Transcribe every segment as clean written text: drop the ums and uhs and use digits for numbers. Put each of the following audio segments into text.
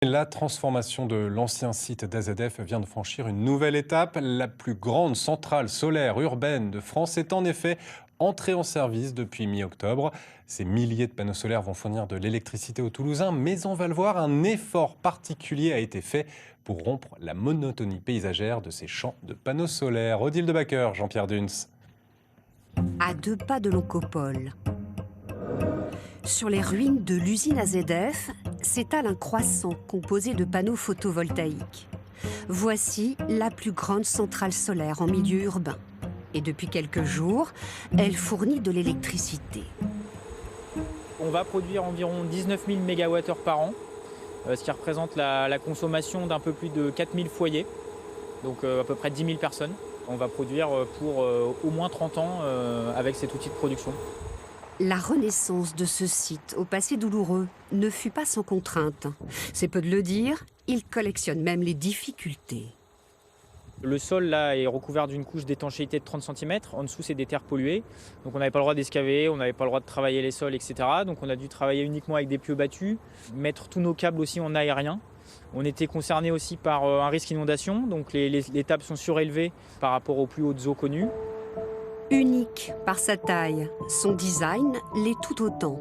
La transformation de l'ancien site d'AZF vient de franchir une nouvelle étape. La plus grande centrale solaire urbaine de France est en effet entrée en service depuis mi-octobre. Ces milliers de panneaux solaires vont fournir de l'électricité aux Toulousains, mais on va le voir, un effort particulier a été fait pour rompre la monotonie paysagère de ces champs de panneaux solaires. Odile de Backer, Jean-Pierre Duns. À 2 pas de l'Oncopole, sur les ruines de l'usine AZF, s'étale un croissant composé de panneaux photovoltaïques. Voici la plus grande centrale solaire en milieu urbain. Et depuis quelques jours, elle fournit de l'électricité. On va produire environ 19 000 MWh par an, ce qui représente la consommation d'un peu plus de 4 000 foyers, donc à peu près 10 000 personnes. On va produire pour au moins 30 ans avec cet outil de production. La renaissance de ce site, au passé douloureux, ne fut pas sans contrainte. C'est peu de le dire, il collectionne même les difficultés. Le sol là est recouvert d'une couche d'étanchéité de 30 cm. En dessous, c'est des terres polluées. Donc on n'avait pas le droit d'excaver, on n'avait pas le droit de travailler les sols, etc. Donc on a dû travailler uniquement avec des pieux battus, mettre tous nos câbles aussi en aérien. On était concerné aussi par un risque inondation, donc les tables sont surélevées par rapport aux plus hautes eaux connues. Unique par sa taille, son design l'est tout autant.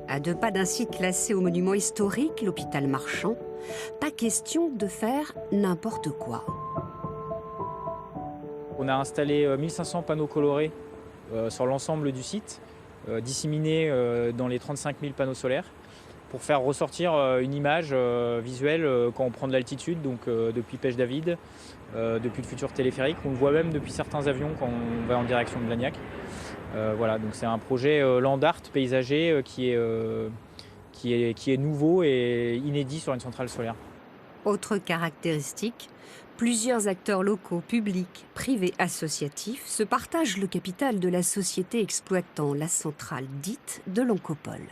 À 2 pas d'un site classé au monument historique, l'hôpital Marchand, pas question de faire n'importe quoi. On a installé 1500 panneaux colorés sur l'ensemble du site, disséminés dans les 35 000 panneaux solaires, pour faire ressortir une image visuelle quand on prend de l'altitude, donc depuis Pêche-David, depuis le futur téléphérique. On le voit même depuis certains avions quand on va en direction de Blagnac. Voilà, donc c'est un projet land art paysager qui est nouveau et inédit sur une centrale solaire. Autre caractéristique, plusieurs acteurs locaux, publics, privés, associatifs se partagent le capital de la société exploitant la centrale dite de l'Oncopole.